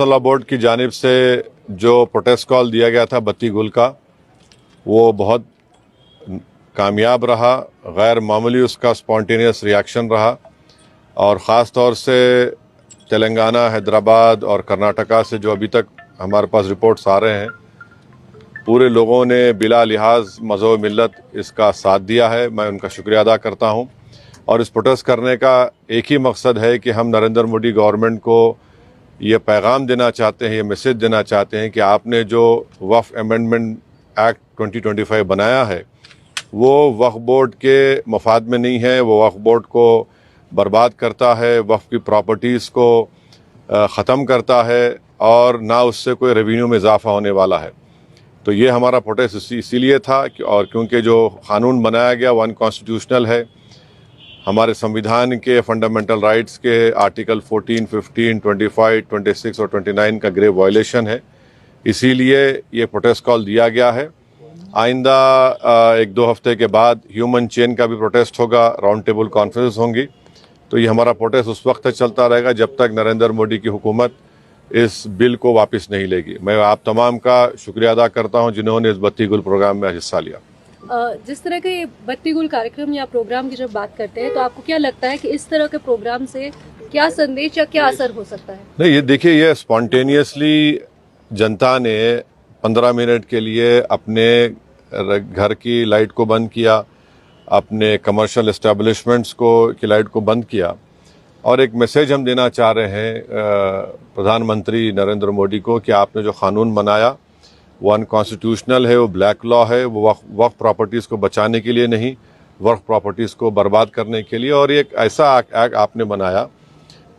मसला बोर्ड की जानिब से जो प्रोटेस्ट कॉल दिया गया था बत्ती गुल का, वो बहुत कामयाब रहा। गैर मामूली उसका स्पॉन्टेनियस रिएक्शन रहा और ख़ास तौर से तेलंगाना, हैदराबाद और कर्नाटका से जो अभी तक हमारे पास रिपोर्ट्स आ रहे हैं, पूरे लोगों ने बिला लिहाज मज़हब मिल्लत इसका साथ दिया है। मैं उनका शुक्रिया अदा करता हूं। और इस प्रोटेस्ट करने का एक ही मकसद है कि हम नरेंद्र मोदी गवर्नमेंट को ये पैगाम देना चाहते हैं, ये मैसेज देना चाहते हैं कि आपने जो वक्फ अमेंडमेंट एक्ट 2025 बनाया है वो वक्फ बोर्ड के मफाद में नहीं है। वो वक्फ बोर्ड को बर्बाद करता है, वक्फ की प्रॉपर्टीज़ को ख़त्म करता है और ना उससे कोई रेवेन्यू में इजाफा होने वाला है। तो ये हमारा प्रोटेस्ट इसीलिए था और क्योंकि जो कानून बनाया गया वो अनकॉन्स्टिट्यूशनल है, हमारे संविधान के फंडामेंटल राइट्स के आर्टिकल 14, 15, 25, 26 और 29 का ग्रेव वायलेशन है। इसीलिए ये प्रोटेस्ट कॉल दिया गया है। आइंदा 1-2 हफ्ते के बाद ह्यूमन चेन का भी प्रोटेस्ट होगा, राउंड टेबल कॉन्फ्रेंस होंगी। तो ये हमारा प्रोटेस्ट उस वक्त तक चलता रहेगा जब तक नरेंद्र मोदी की हुकूमत इस बिल को वापस नहीं लेगी। मैं आप तमाम का शुक्रिया अदा करता हूं जिन्होंने इस बत्ती गुल प्रोग्राम में हिस्सा लिया। जिस तरह के बत्ती गुल कार्यक्रम या प्रोग्राम की जब बात करते हैं तो आपको क्या लगता है कि इस तरह के प्रोग्राम से क्या संदेश या क्या असर हो सकता है? नहीं, ये देखिए, ये स्पॉन्टेनियसली जनता ने 15 मिनट के लिए अपने घर की लाइट को बंद किया, अपने कमर्शियल एस्टेब्लिशमेंट्स की लाइट को बंद किया और एक मैसेज हम देना चाह रहे हैं प्रधानमंत्री नरेंद्र मोदी को कि आपने जो कानून बनाया वो अनकॉन्स्टिट्यूशनल है, वो ब्लैक लॉ है, वो वक्फ प्रॉपर्टीज़ को बचाने के लिए नहीं, वक्फ प्रॉपर्टीज़ को बर्बाद करने के लिए। और एक ऐसा एक्ट आपने बनाया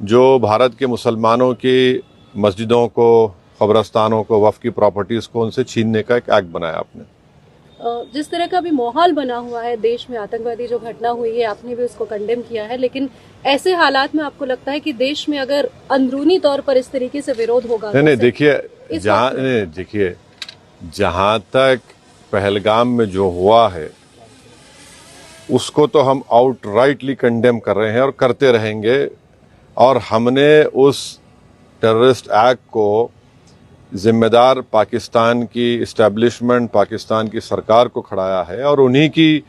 जो भारत के मुसलमानों की मस्जिदों को, कब्रस्तानों को, वक्फ की प्रॉपर्टीज़ को उनसे छीनने का एक एक्ट बनाया आपने। जिस तरह का अभी माहौल बना हुआ है देश में, आतंकवादी जो घटना हुई है, आपने भी उसको कंडेम किया है, लेकिन ऐसे हालात में आपको लगता है कि देश में अगर अंदरूनी तौर पर इस तरीके से विरोध होगा? नहीं, देखिए, जहां तक पहलगाम में जो हुआ है उसको तो हम आउटराइटली कंडेम कर रहे हैं और करते रहेंगे। और हमने उस टेररिस्ट एक्ट को जिम्मेदार पाकिस्तान की इस्टेब्लिशमेंट, पाकिस्तान की सरकार को खड़ाया है और उन्हीं की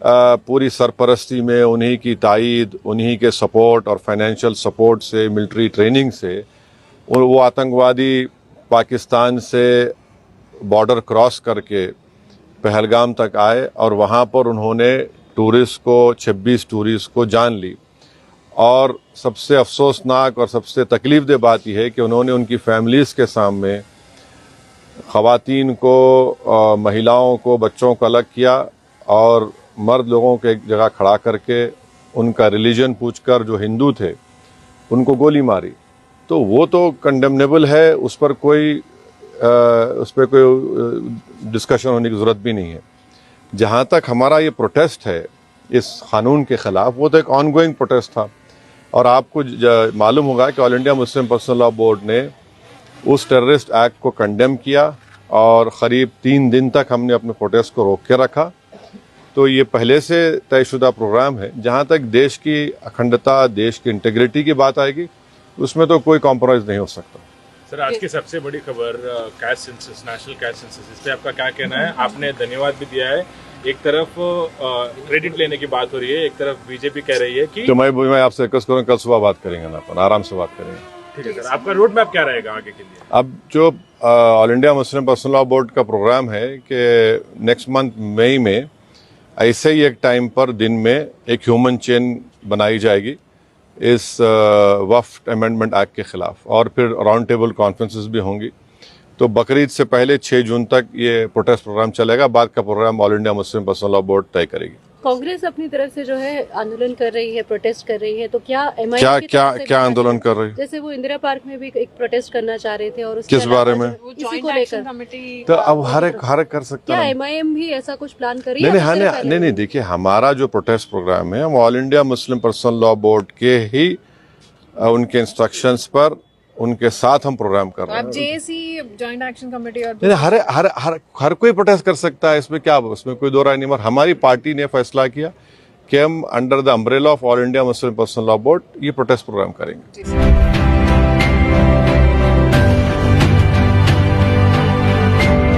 पूरी सरपरस्ती में, उन्हीं की तायद, उन्हीं के सपोर्ट और फाइनेंशियल सपोर्ट से, मिलिट्री ट्रेनिंग से वो आतंकवादी पाकिस्तान से बॉर्डर क्रॉस करके पहलगाम तक आए और वहाँ पर उन्होंने 26 टूरिस्ट को जान ली। और सबसे अफसोसनाक और सबसे तकलीफदेह बात यह है कि उन्होंने उनकी फैमिलीज़ के सामने ख़वातीन को, महिलाओं को, बच्चों को अलग किया और मर्द लोगों को एक जगह खड़ा करके उनका रिलीजन पूछकर, जो हिंदू थे, उनको गोली मारी। तो वो तो कंडेमनेबल है, उस पर कोई डिस्कशन होने की ज़रूरत भी नहीं है। जहाँ तक हमारा ये प्रोटेस्ट है इस कानून के ख़िलाफ़, वो तो एक ऑनगोइंग प्रोटेस्ट था। और आपको मालूम होगा कि all India Muslim personal law board ने उस टेररिस्ट एक्ट को कंडेम किया और क़रीब 3 दिन तक हमने अपने प्रोटेस्ट को रोक के रखा। तो ये पहले से तयशुदा प्रोग्राम है। जहाँ तक देश की अखंडता, देश की इंटीग्रिटी की बात आएगी, उसमें तो कोई कॉम्प्रोमाइज़ नहीं हो सकता। सर, आज की सबसे बड़ी खबर caste census, national caste census, इस पर आपका क्या कहना है? आपने धन्यवाद भी दिया है, एक तरफ क्रेडिट लेने की बात हो रही है, एक तरफ बीजेपी कह रही है कि तो मैं आपसे रिक्वेस्ट करूँ, कल सुबह बात करेंगे ना, अपन आराम से बात करेंगे। ठीक है सर, आपका रोड मैप क्या रहेगा आगे के लिए? अब जो all India Muslim personal law board का प्रोग्राम है कि नेक्स्ट मंथ मई में ऐसे ही एक टाइम पर दिन में एक ह्यूमन चेन बनाई जाएगी इस वक्फ अमेंडमेंट एक्ट के खिलाफ और फिर राउंड टेबल कॉन्फ्रेंसेस भी होंगी। तो बकरीद से पहले 6 जून तक ये प्रोटेस्ट प्रोग्राम चलेगा। बाद का program all India Muslim personal law board तय करेगी। कांग्रेस अपनी तरफ से जो है आंदोलन कर रही है, प्रोटेस्ट कर रही है, तो क्या एमआईएम क्या आंदोलन कर रही है? जैसे वो इंदिरा पार्क में भी एक प्रोटेस्ट करना चाह रहे थे और किस बारे में? इसी को लेकर। तो अब हर एक कर सकता है। क्या एमआईएम भी ऐसा कुछ प्लान कर रही है? नहीं, देखिए, हमारा जो प्रोटेस्ट प्रोग्राम है हम all India Muslim personal law board के ही उनके इंस्ट्रक्शंस पर, उनके साथ हम प्रोग्राम कर रहे हैं। जेएसी, जॉइंट एक्शन कमेटी और हर कोई प्रोटेस्ट कर सकता है, इसमें क्या, उसमें कोई दो राय नहीं। मगर हमारी पार्टी ने फैसला किया कि हम under the umbrella of all India Muslim personal law board ये प्रोटेस्ट प्रोग्राम करेंगे।